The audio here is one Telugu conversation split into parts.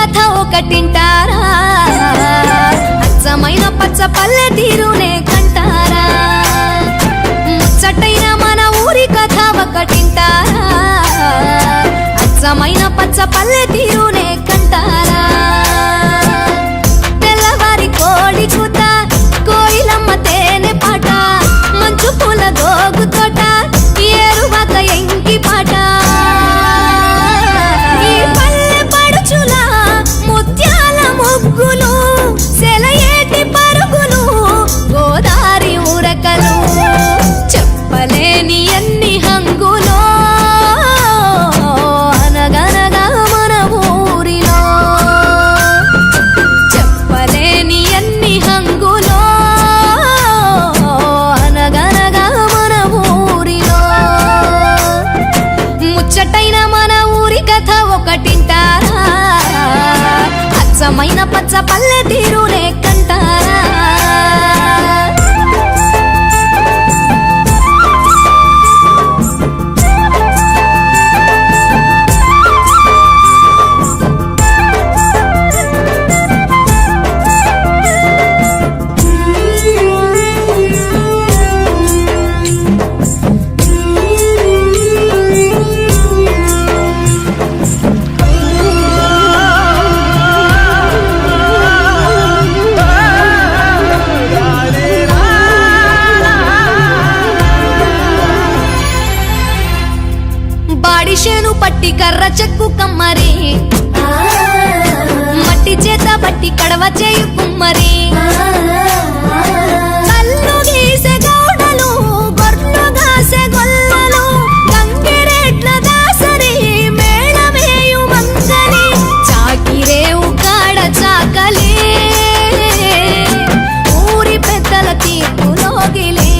కథ ఒకటింటారా అచ్చమైన పచ్చ పల్లె తీరునే కంటారా ముచ్చటైన మన ఊరి కథ ఒకటింటారా అచ్చమైన పచ్చ పల్లె తీరునే కంటారా తెల్లవారి కోడి కూత కోయిలమ్మ తేనె పాట మంచు పూల గోగు తోట ఏరువాక ఎంకి పాట ఈ పల్లె పడుచుల ముత్యాల ముగ్గులు సెలయేటి పరుగులు గోదారి ఉరకలు చెప్పలేని ఎన్ని హంగులో అనగనగా మన ఊరిలో చెప్పలేని ఎన్ని హంగులో అనగనగా మన ఊరిలో ముచ్చటైన మన ఊరి కథ ఒకటింటారా అచ్చమైన పచ్చ పల్లె తీరునే కంటారా బాడిషేను పట్టి కర్ర చెక్కు కమ్మరి మట్టి చేత బట్టి కడవ చేయు కుమ్మరి కల్లు గీసే గౌడలు గొర్రెలు గాసే గొల్లలు గంగిరెడ్ల దాసరి మేళమేయు మంగలి చాకిరేవు కాడ చాకలి ఊరి పెద్దల తీర్పులోగిలి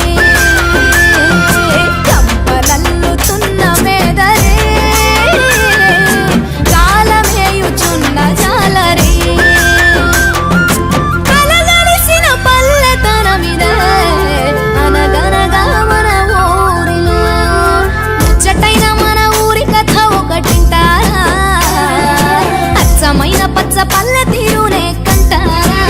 పచ్చ పల్లె తీరునే కంటారా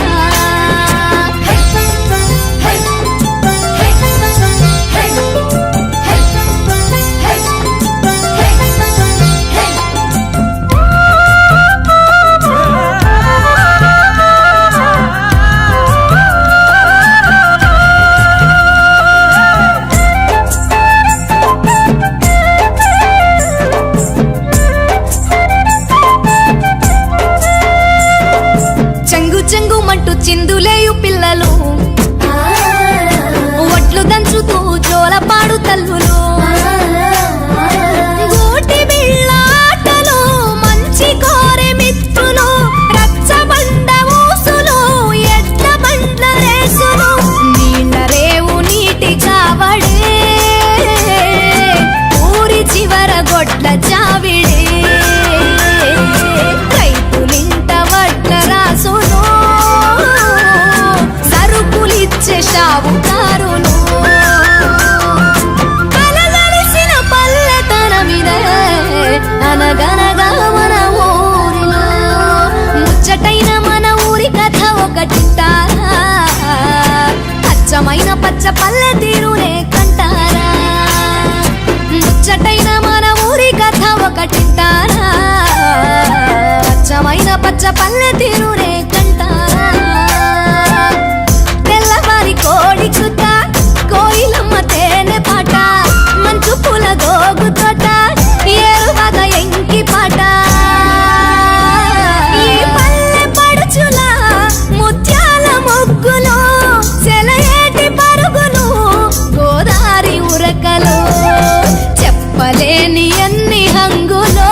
చెంగుమంటూ చిందులేయు పిల్లలు ఒట్లు దంచుతూ జోలపాడు తల్లులు గోటి బిళ్ళాటలు మంచి కోరె మిత్రులు రచ్చబండ ఊసులు ఎడ్ల బండ్ల రేసులు నీళ్ళ రేవు నీటి కావడే ఊరి చివర గొడ్ల చావిడే షావుకారులు కలగలిసిన పల్లెతనమిదే అనగనగా మన ఊరిలో ముచ్చటైన మన ఊరి కథ ఒకటింటారా అచ్చమైన పచ్చ పల్లె తీరునే కంటారా ముచ్చటైన మన ఊరి కథ ఒకటింటారా అచ్చమైన పచ్చ పల్లె తీరునే కంటారా కోడి కూత కోయిలమ్మ తేనె పాట మంచు పూల గోగు తోట ఏరువాక ఎంకి పాట ఈ పల్లె పడుచుల ముత్యాల ముగ్గులు సెలయేటి పరుగులు గోదారి ఉరకలు చెప్పలేని ఎన్ని హంగులో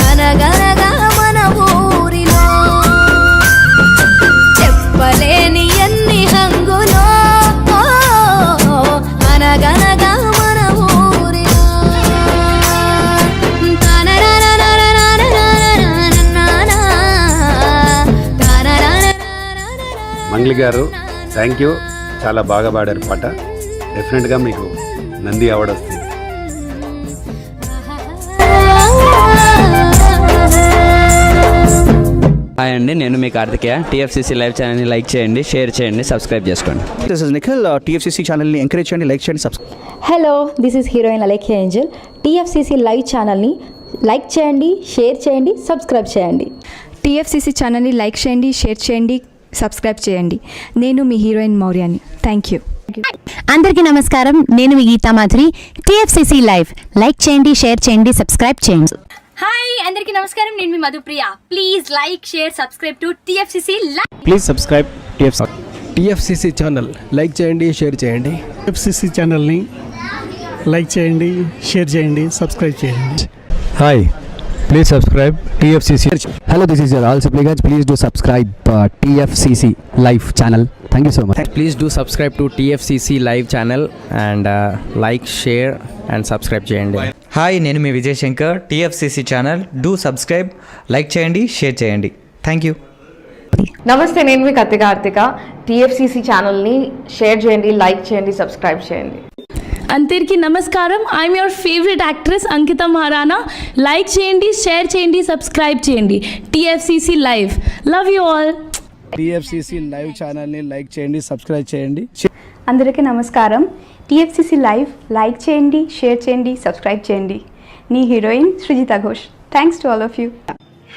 అనగనగా మన ఊరిలో చెప్పలేని ఎన్ని హంగులో అనగనగా మన ఊరిలో మంగ్లీ గారు థ్యాంక్ యూ, చాలా బాగా పాడారు పాట. డెఫినెట్గా మీకు నంది అవార్డు వస్తుంది. హాయ్ అండి, నేను మీ కార్తికేయ. టీఎఫ్సీసీ లైవ్ ఛానల్ని లైక్ చేయండి, షేర్ చేయండి, సబ్స్క్రైబ్ చేసుకోండి. This is Nikhil. టీఎఫ్సీసీ ఛానల్ని ఎంకరేజ్ చేయండి, లైక్ చేయండి, subscribe. Hello, this is heroine Alekhya Angel. TFCC live ఛానల్ని లైక్ చేయండి, షేర్ చేయండి, సబ్స్క్రైబ్ చేయండి. టీఎఫ్సీసీ ఛానల్ని లైక్ చేయండి, షేర్ చేయండి, సబ్స్క్రైబ్ చేయండి. నేను మీ హీరోయిన్ మౌర్యాని. Thank you. అందరికీ నమస్కారం, నేను మీ Geetha Madhuri. TFCC live like చేయండి, షేర్ చేయండి, సబ్స్క్రైబ్ చేయండి. హాయ్ అందరికీ నమస్కారం, నేను మీ Madhupriya. Please like share subscribe to TFCC live. Please subscribe TFCC channel like చేయండి, షేర్ చేయండి. టీఎఫ్సీసీ ఛానల్ని లైక్ చేయండి, షేర్ చేయండి, సబ్స్క్రైబ్ చేయండి. Hi, please subscribe TFCC. Hello, this is your ఆల్ Sipligunj. Please do subscribe TFCC live channel. Thank you so much. Please do subscribe to TFCC live channel and like share and subscribe చేయండి. హాయ్, నేను మీ Vijay Shankar. TFCC channel do subscribe, like చేయండి, షేర్ చేయండి. Thank you. నమస్తే, నేను మీ కార్తిక. టీఎఫ్సీసీ ఛానల్ని షేర్ చేయండి, లైక్ చేయండి, సబ్స్క్రైబ్ చేయండి. అందరికీ నమస్కారం, I'm your favourite actress Ankita Maharana. Like చేయండి, షేర్ చేయండి, సబ్స్క్రైబ్ చేయండి. TFCC live. Love you all. TFCC live ఛానల్ని లైక్ చేయండి, సబ్స్క్రైబ్ చేయండి. అందరికీ నమస్కారం. టీఎఫ్సీసీ లైవ్ లైక్ చేయండి, షేర్ చేయండి, సబ్స్క్రైబ్ చేయండి. నీ heroine Srujitha Ghosh. Thanks to all of you.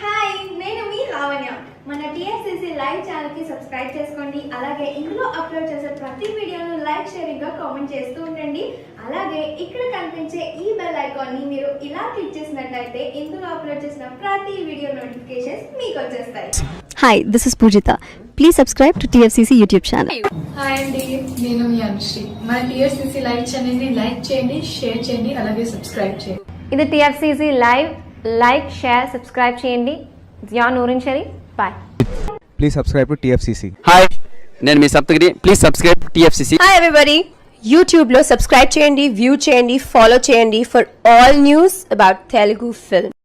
Hi, నేను మీ లావణ్య. మన టీఎఫ్సీసీ లైవ్ ఛానల్కి సబ్స్క్రైబ్ చేసుకోండి. అలాగే ఇందులో అప్లోడ్ చేసే ప్రతి వీడియోను లైక్, షేరింగ్గా కామెంట్ చేస్తూ ఉండండి. అలాగే ఇక్కడ కనిపించే ఈ బెల్ ఐకాన్ని మీరు ఇలా క్లిక్ చేసినట్లయితే ఇందులో అప్లోడ్ చేసిన ప్రతి వీడియో నోటిఫికేషన్స్ మీకు వచ్చేస్తాయి. Hi, this is Poojitha. Please subscribe to TFCC YouTube channel. Hi అండి, నేను మీ అనుశ్రీ. మన టీఎఫ్సీసీ లైవ్ ఛానల్ని లైక్ చేయండి, షేర్ చేయండి, అలాగే సబ్స్క్రైబ్ చేయండి. ఇది TFCC live. Like share subscribe చేయండి. Zia Noorin Shari. Bye. Please subscribe to TFCC. Hi, నేను మీ Saptagiri. Please subscribe TFCC. Hi everybody, యూట్యూబ్లో సబ్స్క్రైబ్ చేయండి, వ్యూ చేయండి, ఫాలో చేయండి for all news about Telugu film.